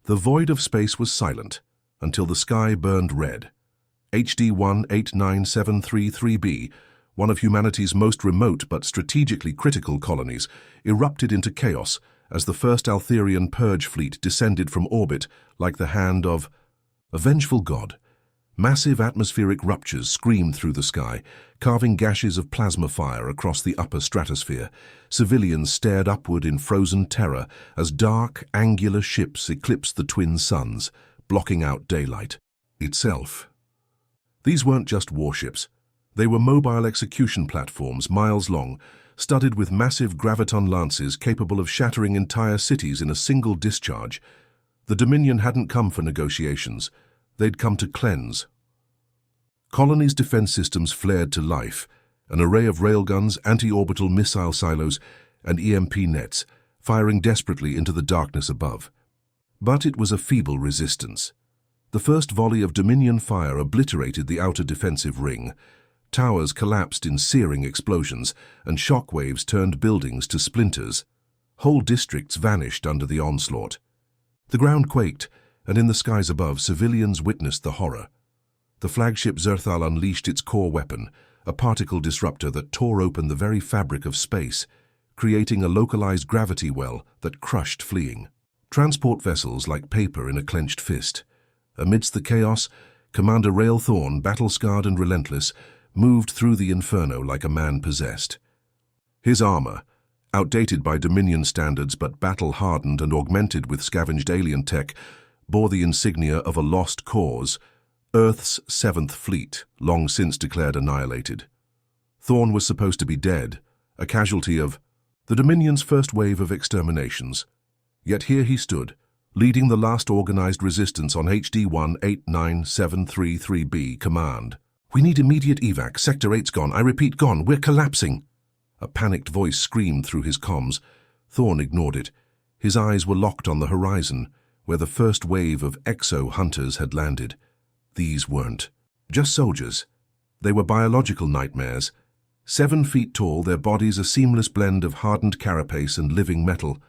The void of space was silent until the sky burned red. HD 189733b, one of humanity's most remote but strategically critical colonies, erupted into chaos as the first Altherian purge fleet descended from orbit like the hand of a vengeful god. Massive atmospheric ruptures screamed through the sky, carving gashes of plasma fire across the upper stratosphere. Civilians stared upward in frozen terror as dark, angular ships eclipsed the twin suns, blocking out daylight itself. These weren't just warships. They were mobile execution platforms miles long, studded with massive graviton lances capable of shattering entire cities in a single discharge. The Dominion hadn't come for negotiations. They'd come to cleanse. Colony's defense systems flared to life, an array of railguns, anti-orbital missile silos, and EMP nets, firing desperately into the darkness above. But it was a feeble resistance. The first volley of Dominion fire obliterated the outer defensive ring. Towers collapsed in searing explosions, and shockwaves turned buildings to splinters. Whole districts vanished under the onslaught. The ground quaked, and in the skies above, civilians witnessed the horror. The flagship Zerthal unleashed its core weapon, a particle disruptor that tore open the very fabric of space, creating a localized gravity well that crushed fleeing. Transport vessels like paper in a clenched fist. Amidst the chaos, Commander Rael Thorn, battle-scarred and relentless, moved through the inferno like a man possessed. His armor, outdated by Dominion standards but battle-hardened and augmented with scavenged alien tech, bore the insignia of a lost cause, Earth's Seventh Fleet, long since declared annihilated. Thorn was supposed to be dead, a casualty of the Dominion's first wave of exterminations. Yet here he stood, leading the last organized resistance on HD 189733b command. "We need immediate evac. Sector 8's gone. I repeat, gone. We're collapsing." A panicked voice screamed through his comms. Thorn ignored it. His eyes were locked on the horizon, where the first wave of exo-hunters had landed. These weren't just soldiers. They were biological nightmares. 7 feet tall, their bodies a seamless blend of hardened carapace and living metal.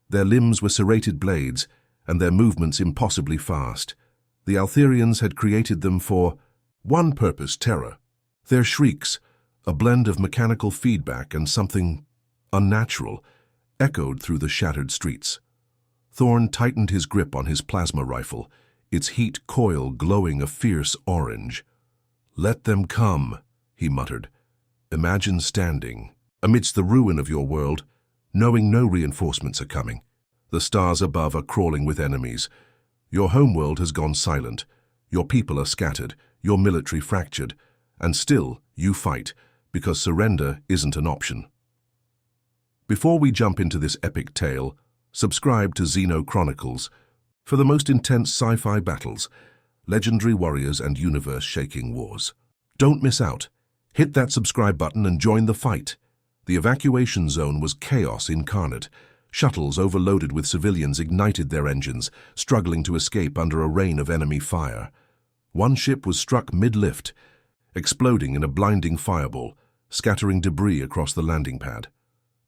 Their limbs were serrated blades, and their movements impossibly fast. The Altherians had created them for one purpose: terror. Their shrieks, a blend of mechanical feedback and something unnatural, echoed through the shattered streets. Thorn tightened his grip on his plasma rifle, its heat coil glowing a fierce orange. "Let them come," he muttered. "Imagine standing amidst the ruin of your world, knowing no reinforcements are coming. The stars above are crawling with enemies. Your homeworld has gone silent. Your people are scattered, your military fractured, and still you fight, because surrender isn't an option." Before we jump into this epic tale, subscribe to Xeno Chronicles for the most intense sci-fi battles, legendary warriors, and universe-shaking wars. Don't miss out. Hit that subscribe button and join the fight. The evacuation zone was chaos incarnate. Shuttles overloaded with civilians ignited their engines, struggling to escape under a rain of enemy fire. One ship was struck mid-lift, exploding in a blinding fireball, scattering debris across the landing pad.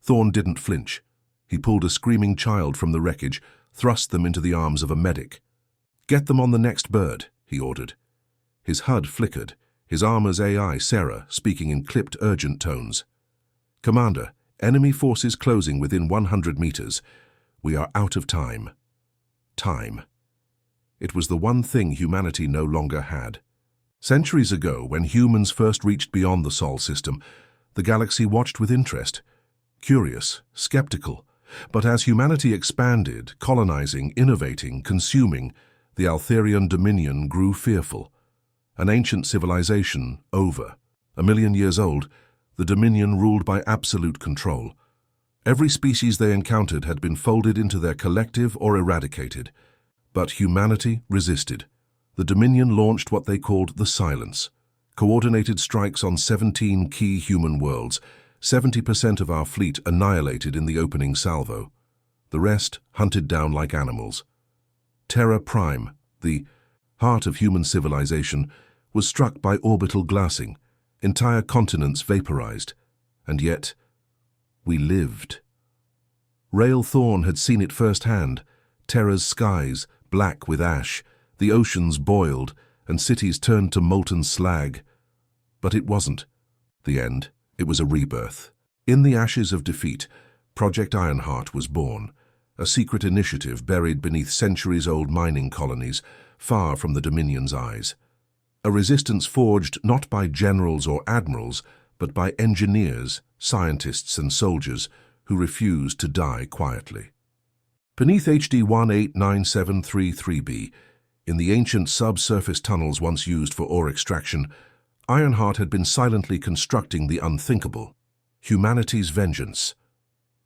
Thorn didn't flinch. He pulled a screaming child from the wreckage, thrust them into the arms of a medic. "Get them on the next bird," he ordered. His HUD flickered, his armor's AI, Sarah, speaking in clipped, urgent tones. "Commander, enemy forces closing within 100 meters. We are out of time." Time. It was the one thing humanity no longer had. Centuries ago, when humans first reached beyond the Sol system, the galaxy watched with interest, curious, skeptical. But as humanity expanded, colonizing, innovating, consuming, the Altherian Dominion grew fearful. An ancient civilization, over. 1,000,000 years old, the Dominion ruled by absolute control. Every species they encountered had been folded into their collective or eradicated. But humanity resisted. The Dominion launched what they called the Silence, coordinated strikes on 17 key human worlds, 70% of our fleet annihilated in the opening salvo. The rest hunted down like animals. Terra Prime, the heart of human civilization, was struck by orbital glassing. Entire continents vaporized. And yet, we lived. Rael Thorn had seen it firsthand. Terra's skies, black with ash, the oceans boiled, and cities turned to molten slag. But it wasn't the end. It was a rebirth. In the ashes of defeat, Project Ironheart was born, a secret initiative buried beneath centuries-old mining colonies, far from the Dominion's eyes. A resistance forged not by generals or admirals, but by engineers, scientists and soldiers who refused to die quietly. Beneath HD 189733b, in the ancient subsurface tunnels once used for ore extraction, Ironheart had been silently constructing the unthinkable, humanity's vengeance.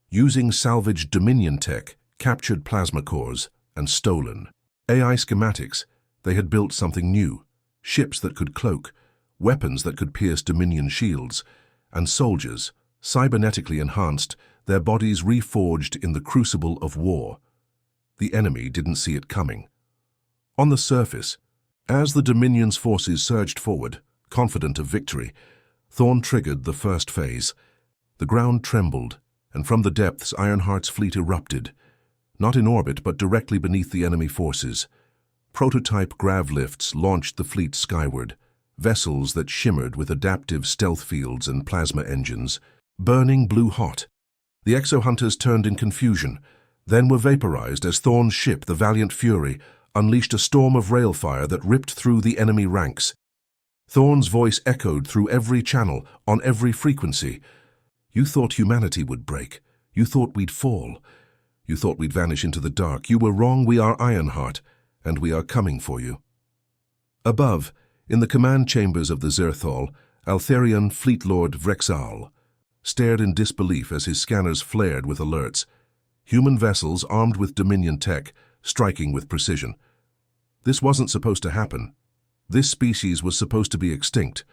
Using salvaged Dominion tech, captured plasma cores, and stolen AI schematics, they had built something new, ships that could cloak, weapons that could pierce Dominion shields, and soldiers, cybernetically enhanced, their bodies reforged in the crucible of war. The enemy didn't see it coming. On the surface, as the Dominion's forces surged forward, confident of victory, Thorn triggered the first phase. The ground trembled, and from the depths Ironheart's fleet erupted, not in orbit but directly beneath the enemy forces. Prototype grav lifts launched the fleet skyward, vessels that shimmered with adaptive stealth fields and plasma engines, burning blue-hot. The exo-hunters turned in confusion, then were vaporized as Thorn's ship, the Valiant Fury, unleashed a storm of railfire that ripped through the enemy ranks. Thorn's voice echoed through every channel, on every frequency. "You thought humanity would break. You thought we'd fall. You thought we'd vanish into the dark. You were wrong. We are Ironheart, and we are coming for you." Above, in the command chambers of the Zerthal, Altharian Fleet Lord Vrexal stared in disbelief as his scanners flared with alerts. Human vessels armed with Dominion tech, striking with precision. This wasn't supposed to happen. This species was supposed to be extinct.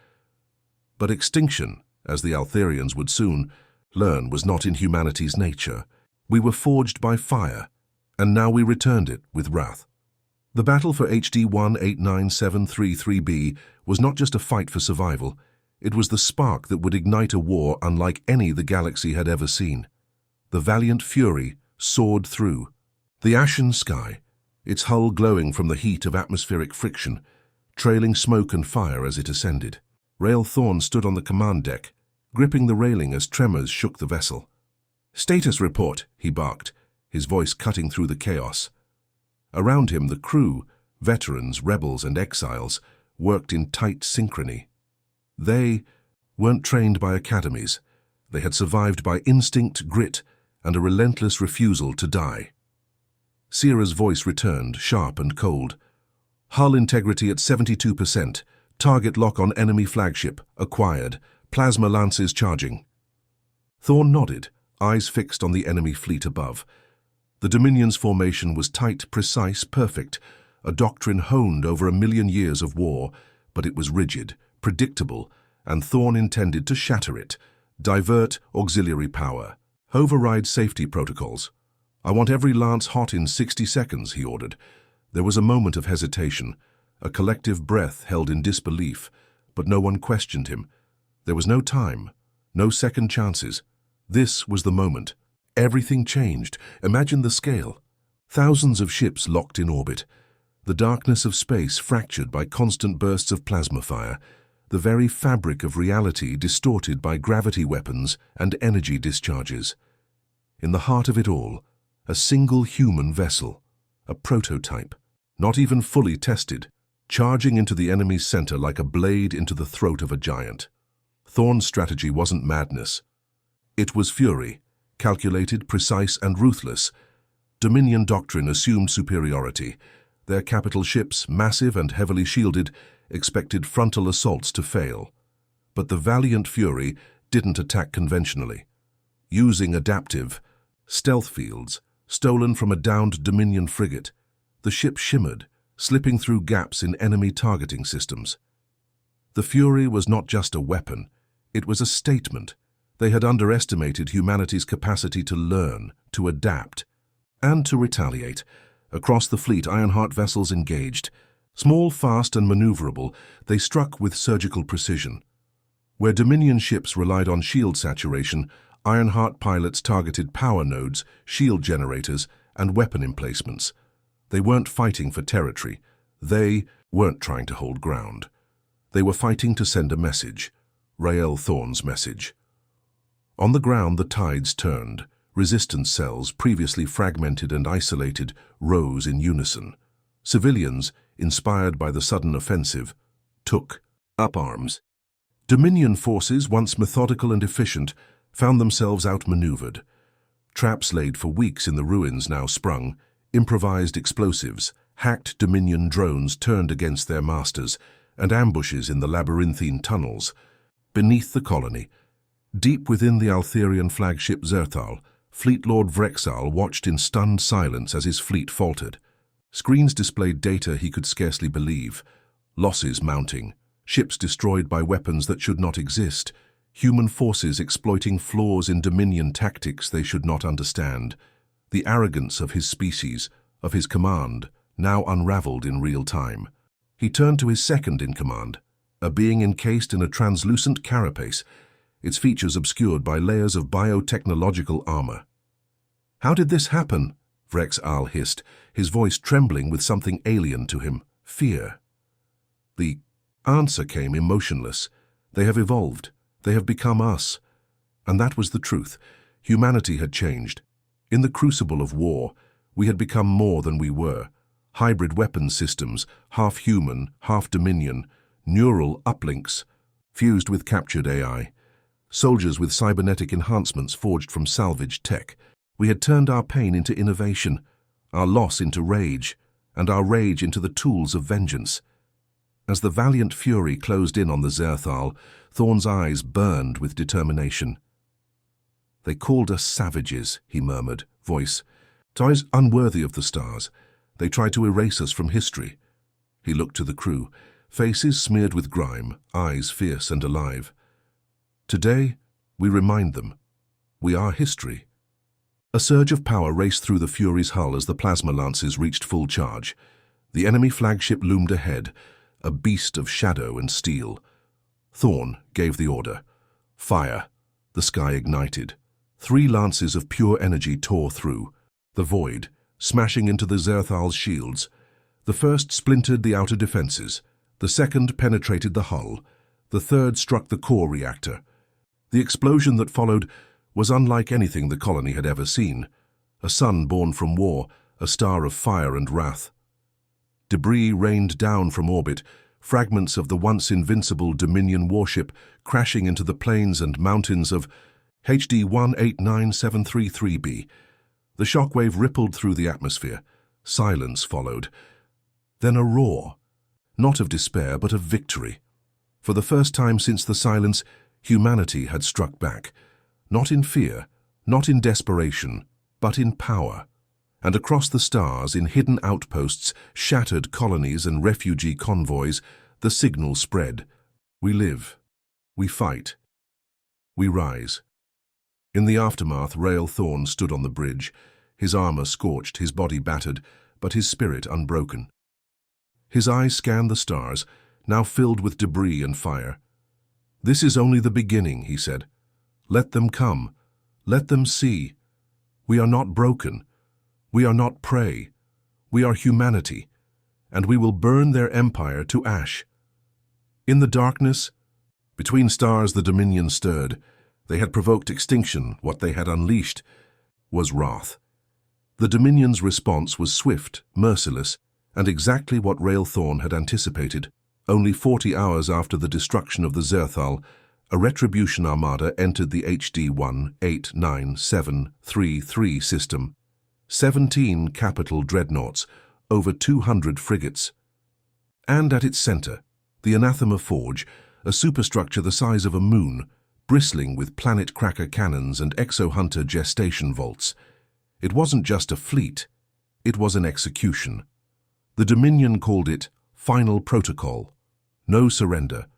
But extinction, as the Altharians would soon learn, was not in humanity's nature. We were forged by fire, and now we returned it with wrath. The battle for HD 189733b was not just a fight for survival. It was the spark that would ignite a war unlike any the galaxy had ever seen. The Valiant Fury soared through the ashen sky, its hull glowing from the heat of atmospheric friction, trailing smoke and fire as it ascended. Rail Thorn stood on the command deck, gripping the railing as tremors shook the vessel. "Status report," he barked, his voice cutting through the chaos. Around him, the crew, veterans, rebels, and exiles, worked in tight synchrony. They weren't trained by academies. They had survived by instinct, grit, and a relentless refusal to die. Sierra's voice returned, sharp and cold. "Hull integrity at 72%. Target lock on enemy flagship. Acquired. Plasma lances charging." Thorn nodded, eyes fixed on the enemy fleet above. The Dominion's formation was tight, precise, perfect, a doctrine honed over 1,000,000 years of war, but it was rigid, predictable, and Thorn intended to shatter it, divert auxiliary power, override safety protocols. "I want every lance hot in 60 seconds, he ordered. There was a moment of hesitation, a collective breath held in disbelief, but no one questioned him. There was no time, no second chances. This was the moment. Everything changed. Imagine the scale. Thousands of ships locked in orbit. The darkness of space fractured by constant bursts of plasma fire. The very fabric of reality distorted by gravity weapons and energy discharges. In the heart of it all, a single human vessel, a prototype, not even fully tested, charging into the enemy's center like a blade into the throat of a giant. Thorn's strategy wasn't madness. It was fury, calculated, precise, and ruthless. Dominion doctrine assumed superiority. Their capital ships, massive and heavily shielded, expected frontal assaults to fail. But the Valiant Fury didn't attack conventionally. Using adaptive stealth fields, stolen from a downed Dominion frigate, the ship shimmered, slipping through gaps in enemy targeting systems. The Fury was not just a weapon, it was a statement. They had underestimated humanity's capacity to learn, to adapt, and to retaliate. Across the fleet, Ironheart vessels engaged. Small, fast, and maneuverable, they struck with surgical precision. Where Dominion ships relied on shield saturation, Ironheart pilots targeted power nodes, shield generators, and weapon emplacements. They weren't fighting for territory. They weren't trying to hold ground. They were fighting to send a message, Rael Thorne's message. On the ground, the tides turned. Resistance cells, previously fragmented and isolated, rose in unison. Civilians, inspired by the sudden offensive, took up arms. Dominion forces, once methodical and efficient, found themselves outmaneuvered. Traps laid for weeks in the ruins now sprung, improvised explosives, hacked Dominion drones turned against their masters, and ambushes in the labyrinthine tunnels. Beneath the colony, deep within the Altherian flagship Zerthal, Fleet Lord Vrexal watched in stunned silence as his fleet faltered. Screens displayed data he could scarcely believe. Losses mounting, ships destroyed by weapons that should not exist, human forces exploiting flaws in Dominion tactics they should not understand. The arrogance of his species, of his command, now unraveled in real time. He turned to his second in command, a being encased in a translucent carapace, its features obscured by layers of biotechnological armor. "How did this happen?" Vrexal hissed, his voice trembling with something alien to him, fear. The answer came emotionless. "They have evolved. They have become us." And that was the truth. Humanity had changed. In the crucible of war, we had become more than we were. Hybrid weapon systems, half human, half Dominion, neural uplinks, fused with captured AI. Soldiers with cybernetic enhancements forged from salvaged tech. We had turned our pain into innovation, our loss into rage, and our rage into the tools of vengeance. As the valiant fury closed in on the Zerthal, Thorne's eyes burned with determination. "They called us savages," he murmured, voice. "Ties unworthy of the stars. They tried to erase us from history." He looked to the crew, faces smeared with grime, eyes fierce and alive. "Today, we remind them. We are history." A surge of power raced through the Fury's hull as the plasma lances reached full charge. The enemy flagship loomed ahead, a beast of shadow and steel. Thorne gave the order. Fire. The sky ignited. 3 lances of pure energy tore through. The void, smashing into the Zerthal's shields. The first splintered the outer defenses. The second penetrated the hull. The third struck the core reactor. The explosion that followed was unlike anything the colony had ever seen. A sun born from war, a star of fire and wrath. Debris rained down from orbit, fragments of the once invincible Dominion warship crashing into the plains and mountains of HD 189733b. The shockwave rippled through the atmosphere. Silence followed. Then a roar, not of despair but of victory. For the first time since the silence, humanity had struck back. Not in fear, not in desperation, but in power. And across the stars, in hidden outposts, shattered colonies and refugee convoys, the signal spread. We live. We fight. We rise. In the aftermath, Rael Thorne stood on the bridge, his armor scorched, his body battered, but his spirit unbroken. His eyes scanned the stars, now filled with debris and fire. "This is only the beginning," he said. "Let them come. Let them see. We are not broken. We are not prey. We are humanity, and we will burn their empire to ash." In the darkness, between stars the Dominion stirred. They had provoked extinction. What they had unleashed was wrath. The Dominion's response was swift, merciless, and exactly what Rael Thorne had anticipated. Only 40 hours after the destruction of the Zerthal, a retribution armada entered the HD 189733 system. 17 capital dreadnoughts, over 200 frigates. And at its center, the Anathema Forge, a superstructure the size of a moon, bristling with planet cracker cannons and exo-hunter gestation vaults. It wasn't just a fleet, it was an execution. The Dominion called it Final Protocol. No surrender,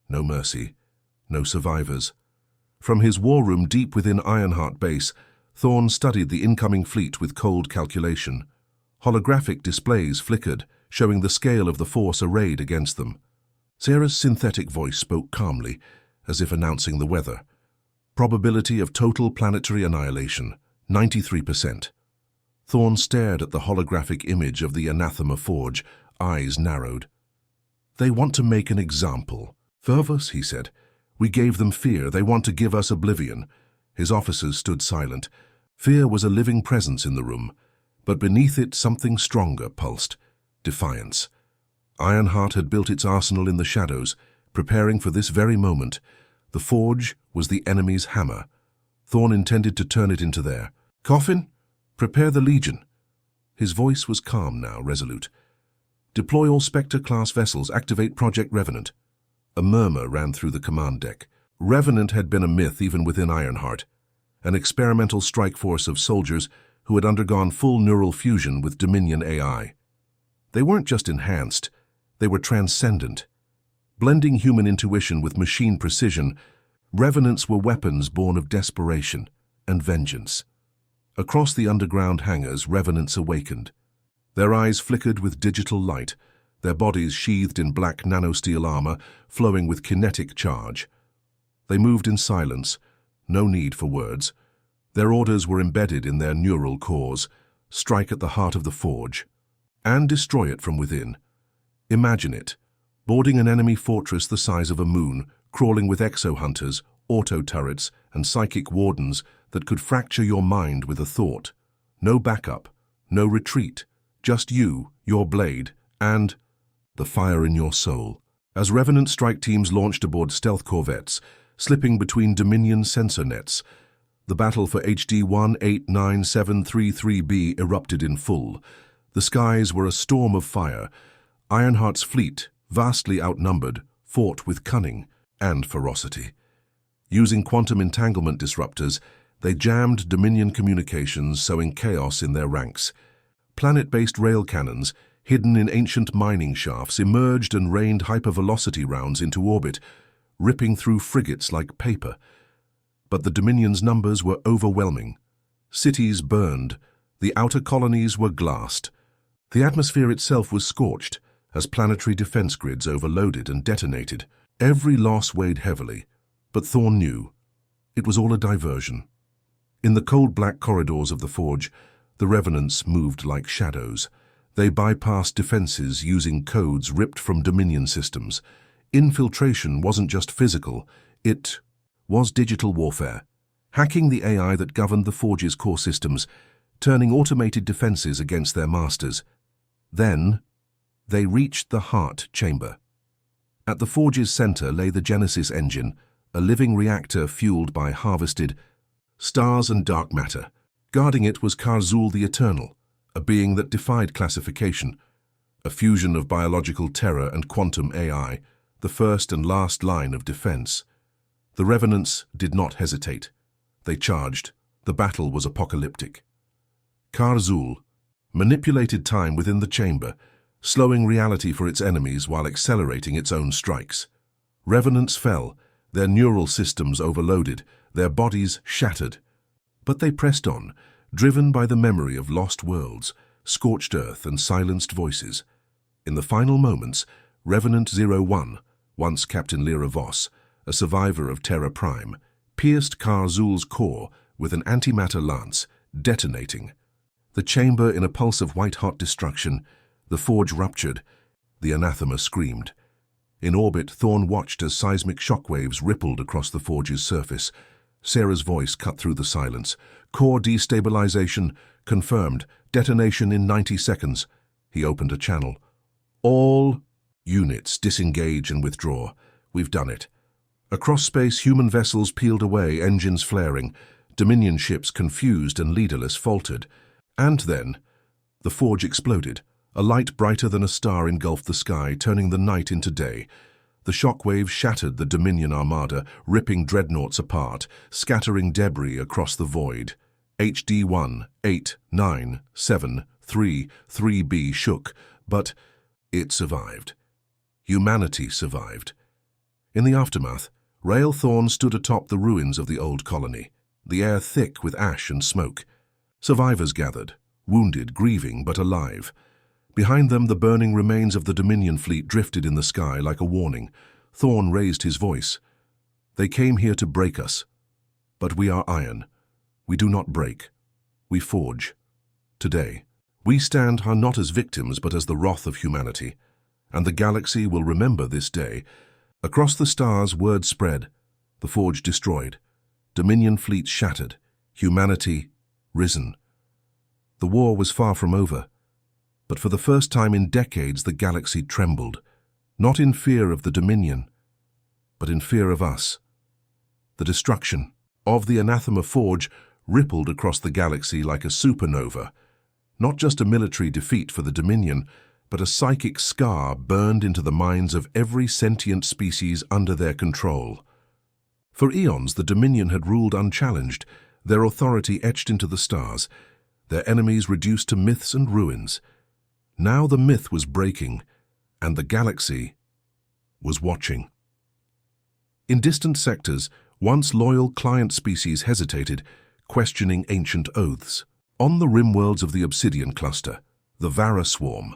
no mercy, no survivors. From his war room deep within Ironheart Base, Thorne studied the incoming fleet with cold calculation. Holographic displays flickered, showing the scale of the force arrayed against them. Sarah's synthetic voice spoke calmly, as if announcing the weather. Probability of total planetary annihilation, 93%. Thorn stared at the holographic image of the anathema forge, eyes narrowed. "They want to make an example. Fervus," he said. "We gave them fear. They want to give us oblivion." His officers stood silent. Fear was a living presence in the room, but beneath it something stronger pulsed. Defiance. Ironheart had built its arsenal in the shadows, preparing for this very moment. The forge was the enemy's hammer. Thorn intended to turn it into their coffin. "Prepare the Legion." His voice was calm now, resolute. "Deploy all Spectre-class vessels. Activate Project Revenant." A murmur ran through the command deck. Revenant had been a myth even within Ironheart, an experimental strike force of soldiers who had undergone full neural fusion with Dominion AI. They weren't just enhanced, they were transcendent. Blending human intuition with machine precision, Revenants were weapons born of desperation and vengeance. Across the underground hangars, Revenants awakened. Their eyes flickered with digital light, their bodies sheathed in black nanosteel armor, flowing with kinetic charge. They moved in silence, no need for words. Their orders were embedded in their neural cores: strike at the heart of the forge, and destroy it from within. Imagine it, boarding an enemy fortress the size of a moon, crawling with exo-hunters, auto-turrets, and psychic wardens that could fracture your mind with a thought. No backup, no retreat, just you, your blade, and the fire in your soul. As Revenant strike teams launched aboard stealth corvettes, slipping between Dominion sensor nets, the battle for HD 189733B erupted in full. The skies were a storm of fire. Ironheart's fleet, vastly outnumbered, fought with cunning and ferocity. Using quantum entanglement disruptors, they jammed Dominion communications, sowing chaos in their ranks. Planet-based rail cannons, hidden in ancient mining shafts, emerged and rained hypervelocity rounds into orbit, ripping through frigates like paper. But the Dominion's numbers were overwhelming. Cities burned, the outer colonies were glassed. The atmosphere itself was scorched as planetary defense grids overloaded and detonated. Every loss weighed heavily, but Thorn knew it was all a diversion. In the cold black corridors of the forge, the Revenants moved like shadows. They bypassed defenses using codes ripped from Dominion systems. Infiltration wasn't just physical, it was digital warfare, hacking the AI that governed the forge's core systems, turning automated defenses against their masters. Then, they reached the heart chamber. At the forge's center lay the Genesis engine, a living reactor fueled by harvested stars and dark matter. Guarding it was Karzul the Eternal, a being that defied classification, a fusion of biological terror and quantum AI, the first and last line of defense. The Revenants did not hesitate. They charged. The battle was apocalyptic. Karzul manipulated time within the chamber, slowing reality for its enemies while accelerating its own strikes. Revenants fell, their neural systems overloaded, their bodies shattered. But they pressed on, driven by the memory of lost worlds, scorched earth, and silenced voices. In the final moments, Revenant 01, once Captain Lyra Voss, a survivor of Terra Prime, pierced Karzul's core with an antimatter lance, detonating. The chamber in a pulse of white-hot destruction, the forge ruptured, the anathema screamed. In orbit, Thorn watched as seismic shockwaves rippled across the forge's surface. Sarah's voice cut through the silence. "Core destabilization confirmed. Detonation in 90 seconds. He opened a channel. "All units disengage and withdraw. We've done it." Across space, human vessels peeled away, engines flaring. Dominion ships, confused and leaderless, faltered. And then, the forge exploded. A light brighter than a star engulfed the sky, turning the night into day. The shockwaves shattered the Dominion armada, ripping dreadnoughts apart, scattering debris across the void. HD 189733B shook, but it survived. Humanity survived. In the aftermath, Rail Thorn stood atop the ruins of the old colony, the air thick with ash and smoke. Survivors gathered, wounded, grieving, but alive. Behind them, the burning remains of the Dominion fleet drifted in the sky like a warning. Thorn raised his voice. "They came here to break us. But we are iron. We do not break. We forge. Today, we stand not as victims but as the wrath of humanity, and the galaxy will remember this day. Across the stars, word spread, the Forge destroyed, Dominion fleets shattered, humanity risen. The war was far from over, but for the first time in decades the galaxy trembled, not in fear of the Dominion, but in fear of us. The destruction of the anathema Forge rippled across the galaxy like a supernova, not just a military defeat for the Dominion, but a psychic scar burned into the minds of every sentient species under their control. For eons, the Dominion had ruled unchallenged, their authority etched into the stars, their enemies reduced to myths and ruins. Now the myth was breaking, and the galaxy was watching. In distant sectors, once loyal client species hesitated, questioning ancient oaths. On the rim worlds of the Obsidian Cluster, the Vara Swarm,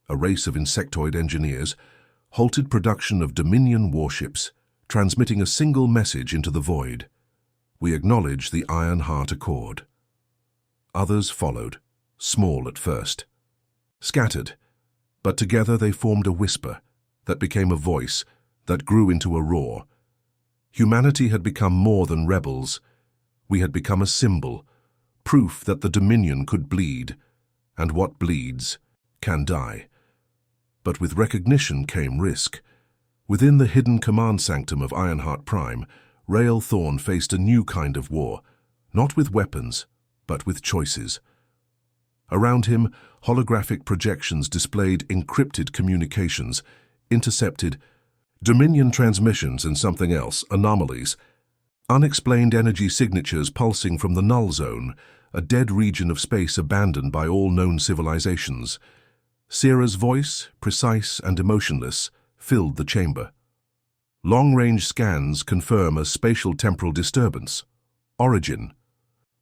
a race of insectoid engineers, halted production of Dominion warships, transmitting a single message into the void. We acknowledge the Iron Heart Accord. Others followed, small at first, scattered, but together they formed a whisper that became a voice that grew into a roar. Humanity had become more than rebels. We had become a symbol, proof that the Dominion could bleed, and what bleeds can die. But with recognition came risk. Within the hidden command sanctum of Ironheart Prime, Rael Thorn faced a new kind of war, not with weapons, but with choices. Around him, holographic projections displayed encrypted communications, intercepted Dominion transmissions and something else, anomalies, unexplained energy signatures pulsing from the null zone, a dead region of space abandoned by all known civilizations. Sierra's voice, precise and emotionless, filled the chamber. Long-range scans confirm a spatial temporal disturbance. Origin: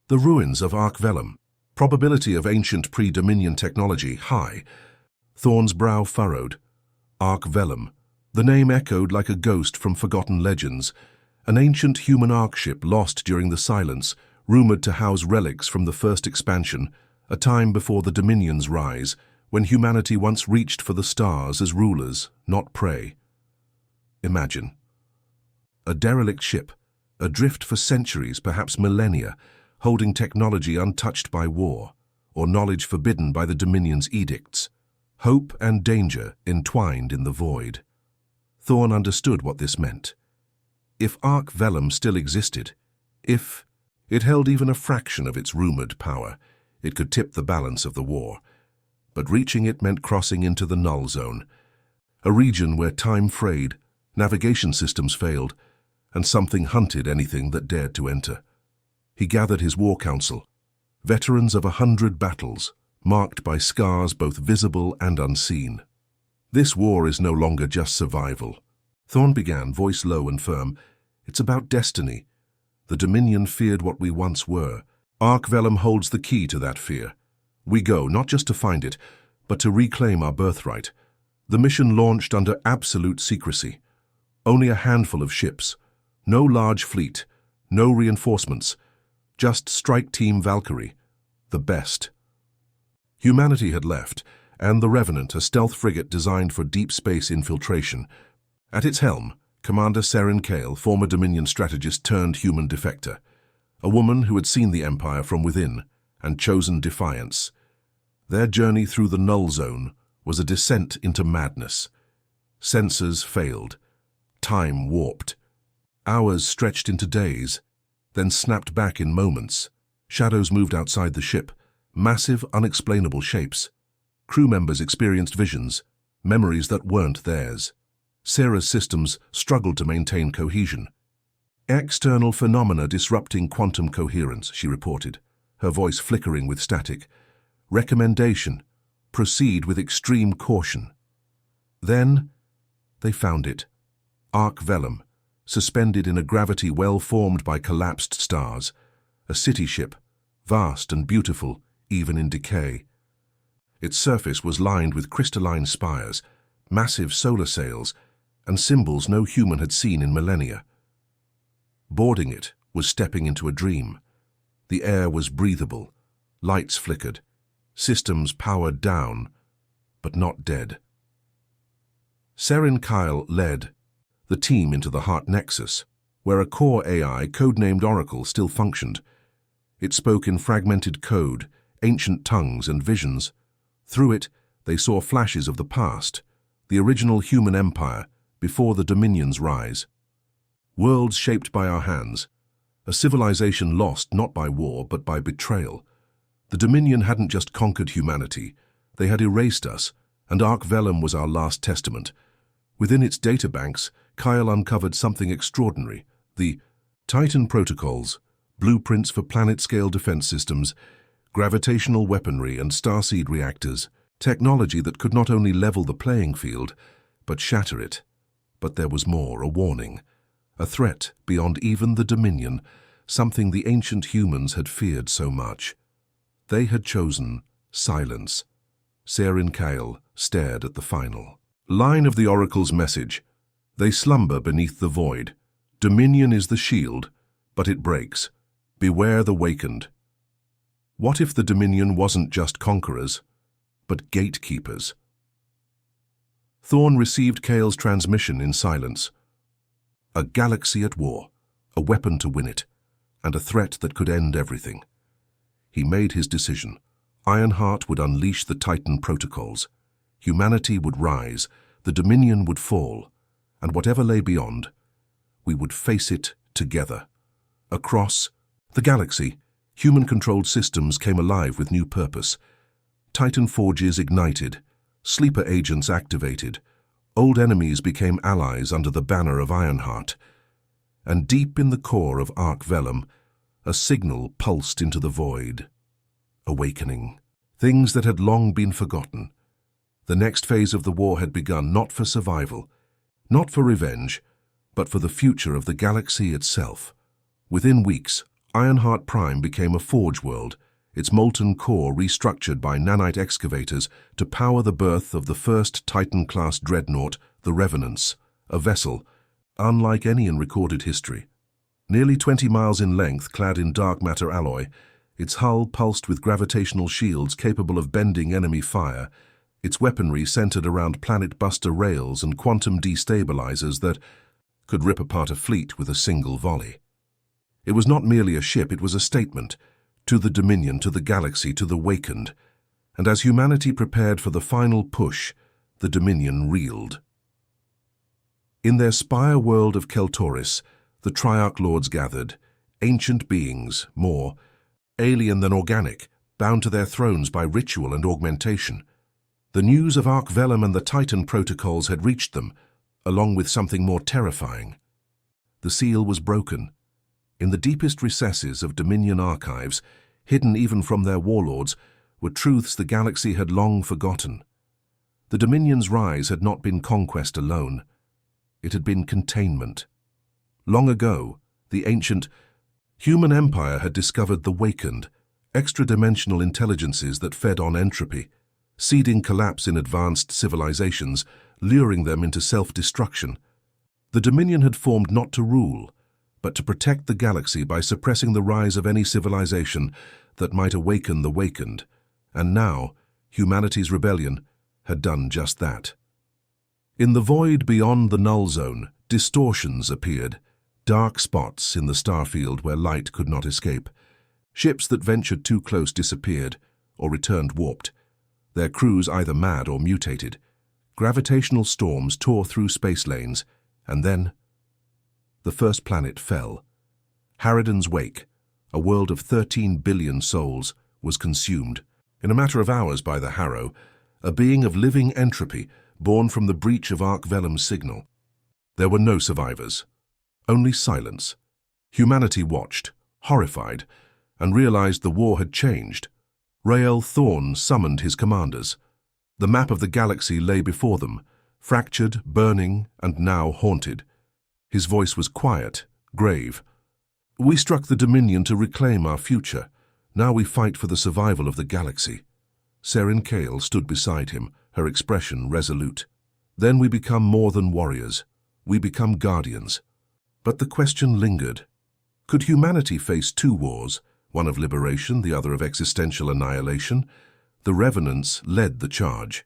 the ruins of Arc Velum. Probability of ancient pre-Dominion technology high. Thorn's brow furrowed. Arc Velum. The name echoed like a ghost from forgotten legends. An ancient human arc ship lost during the Silence, rumored to house relics from the first expansion, a time before the Dominion's rise, when humanity once reached for the stars as rulers, not prey. Imagine. A derelict ship, adrift for centuries, perhaps millennia, holding technology untouched by war, or knowledge forbidden by the Dominion's edicts. Hope and danger entwined in the void. Thorn understood what this meant. If Arc Velum still existed, if it held even a fraction of its rumored power, it could tip the balance of the war. But reaching it meant crossing into the null zone, a region where time frayed, navigation systems failed, and something hunted anything that dared to enter. He gathered his war council, veterans of 100 battles, marked by scars both visible and unseen. This war is no longer just survival. Thorn began, voice low and firm. It's about destiny. The Dominion feared what we once were. Arc Velum holds the key to that fear. We go, not just to find it, but to reclaim our birthright. The mission launched under absolute secrecy. Only a handful of ships. No large fleet. No reinforcements. Just Strike Team Valkyrie. The best. Humanity had left, and the Revenant, a stealth frigate designed for deep space infiltration. At its helm, Commander Seren Kale, former Dominion strategist turned human defector, a woman who had seen the Empire from within and chosen defiance. Their journey through the null zone was a descent into madness. Sensors failed. Time warped. Hours stretched into days, then snapped back in moments. Shadows moved outside the ship, massive, unexplainable shapes. Crew members experienced visions, memories that weren't theirs. Sarah's systems struggled to maintain cohesion. External phenomena disrupting quantum coherence, she reported, her voice flickering with static. Recommendation: proceed with extreme caution. Then they found it. Arc Velum, suspended in a gravity well formed by collapsed stars. A city ship, vast and beautiful, even in decay. Its surface was lined with crystalline spires, massive solar sails, and symbols no human had seen in millennia. Boarding it was stepping into a dream. The air was breathable, lights flickered, systems powered down, but not dead. XenoChronicles led the team into the Heart Nexus, where a core AI codenamed Oracle still functioned. It spoke in fragmented code, ancient tongues and visions. Through it, they saw flashes of the past, the original human empire before the Dominion's rise. Worlds shaped by our hands, a civilization lost not by war but by betrayal. The Dominion hadn't just conquered humanity, they had erased us, and Arc Velum was our last testament. Within its databanks, Kyle uncovered something extraordinary: the Titan protocols, blueprints for planet-scale defense systems, gravitational weaponry and starseed reactors, technology that could not only level the playing field, but shatter it. But there was more, a warning, a threat beyond even the Dominion, something the ancient humans had feared so much. They had chosen silence. XenoChronicles stared at the final line of the Oracle's message. They slumber beneath the void. Dominion is the shield, but it breaks. Beware the awakened. What if the Dominion wasn't just conquerors, but gatekeepers? Thorn received Kale's transmission in silence. A galaxy at war, a weapon to win it, and a threat that could end everything. He made his decision. Ironheart would unleash the Titan protocols. Humanity would rise, the Dominion would fall, and whatever lay beyond, we would face it together. Across the galaxy, human-controlled systems came alive with new purpose. Titan forges ignited, sleeper agents activated, old enemies became allies under the banner of Ironheart. And deep in the core of Arc Velum, a signal pulsed into the void. Awakening. Things that had long been forgotten. The next phase of the war had begun, not for survival, not for revenge, but for the future of the galaxy itself. Within weeks, Ironheart Prime became a forge world, its molten core restructured by nanite excavators to power the birth of the first Titan-class dreadnought, the Revenants, a vessel unlike any in recorded history. Nearly 20 miles in length, clad in dark matter alloy, its hull pulsed with gravitational shields capable of bending enemy fire, its weaponry centered around planet-buster rails and quantum destabilizers that could rip apart a fleet with a single volley. It was not merely a ship, it was a statement to the Dominion, to the galaxy, to the awakened. And as humanity prepared for the final push, the Dominion reeled. In their spire world of Keltoris, the Triarch Lords gathered, ancient beings, more alien than organic, bound to their thrones by ritual and augmentation. The news of Arc Velum and the Titan protocols had reached them, along with something more terrifying. The seal was broken. In the deepest recesses of Dominion archives, hidden even from their warlords, were truths the galaxy had long forgotten. The Dominion's rise had not been conquest alone. It had been containment. Long ago, the ancient human empire had discovered the awakened, extra-dimensional intelligences that fed on entropy, seeding collapse in advanced civilizations, luring them into self-destruction. The Dominion had formed not to rule, but to protect the galaxy by suppressing the rise of any civilization that might awaken the awakened. And now, humanity's rebellion had done just that. In the void beyond the null zone, distortions appeared, dark spots in the starfield where light could not escape. Ships that ventured too close disappeared or returned warped, their crews either mad or mutated. Gravitational storms tore through space lanes, and then the first planet fell. Harridan's wake, a world of 13 billion souls, was consumed. In a matter of hours by the Harrow, a being of living entropy, born from the breach of Arc Velum's signal. There were no survivors, only silence. Humanity watched, horrified, and realized the war had changed. Rael Thorn summoned his commanders. The map of the galaxy lay before them, fractured, burning, and now haunted. His voice was quiet, grave. We struck the Dominion to reclaim our future. Now we fight for the survival of the galaxy. XenoChronicles stood beside him, her expression resolute. Then we become more than warriors. We become guardians. But the question lingered. Could humanity face two wars, one of liberation, the other of existential annihilation? The Revenants led the charge.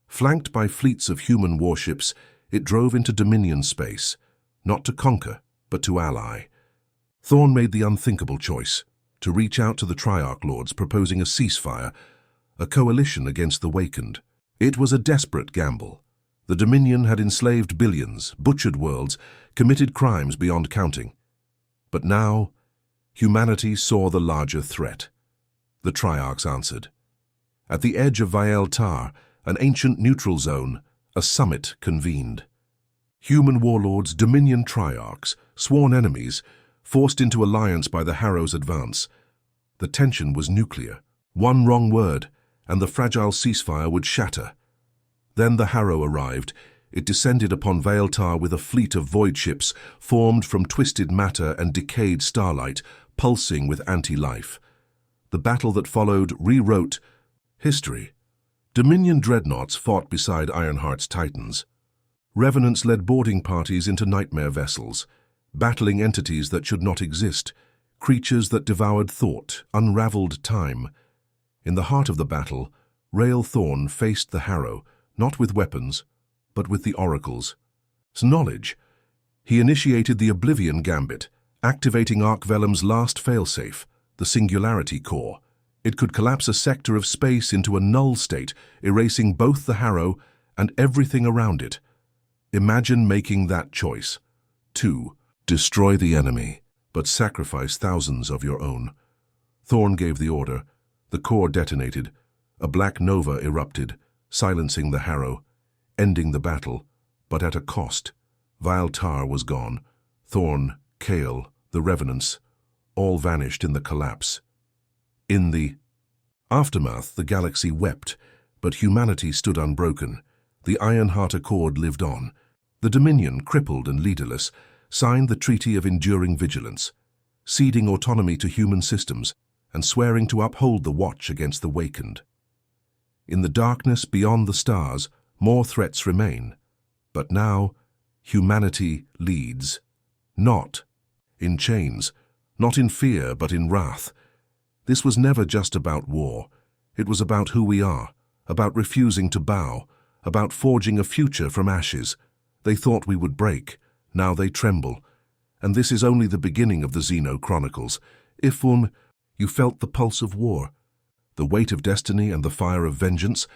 Flanked by fleets of human warships, it drove into Dominion space, not to conquer, but to ally. Thorn made the unthinkable choice, to reach out to the Triarch Lords, proposing a ceasefire, a coalition against the Awakened. It was a desperate gamble. The Dominion had enslaved billions, butchered worlds, committed crimes beyond counting. But now, humanity saw the larger threat. The Triarchs answered. At the edge of Vael Tar, an ancient neutral zone, a summit convened. Human warlords, Dominion Triarchs, sworn enemies, forced into alliance by the Harrow's advance. The tension was nuclear. One wrong word, and the fragile ceasefire would shatter. Then the Harrow arrived. It descended upon Vael Tar with a fleet of void ships formed from twisted matter and decayed starlight, pulsing with anti-life. The battle that followed rewrote history. Dominion dreadnoughts fought beside Ironheart's titans. Revenants led boarding parties into nightmare vessels, battling entities that should not exist, creatures that devoured thought, unraveled time. In the heart of the battle, Rael Thorn faced the Harrow, not with weapons, but with the oracles. Knowledge. He initiated the Oblivion Gambit, activating Arc Velum's last failsafe, the Singularity Core. It could collapse a sector of space into a null state, erasing both the Harrow and everything around it. Imagine making that choice. 2. Destroy the enemy, but sacrifice thousands of your own. Thorn gave the order. The core detonated. A black nova erupted, silencing the Harrow, ending the battle, but at a cost. Vael Tar was gone. Thorn, Kael, the Revenants, all vanished in the collapse. In the aftermath, the galaxy wept, but humanity stood unbroken. The Ironheart Accord lived on. The Dominion, crippled and leaderless, signed the Treaty of Enduring Vigilance, ceding autonomy to human systems and swearing to uphold the watch against the Awakened. In the darkness beyond the stars, more threats remain. But now, humanity leads. Not in chains, not in fear, but in wrath. This was never just about war. It was about who we are, about refusing to bow, about forging a future from ashes. They thought we would break. Now they tremble. And this is only the beginning of the Xeno Chronicles. If, you felt the pulse of war, the weight of destiny and the fire of vengeance,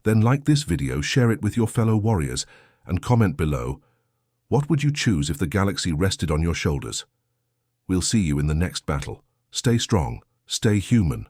then like this video, share it with your fellow warriors, and comment below, what would you choose if the galaxy rested on your shoulders? We'll see you in the next battle. Stay strong, stay human.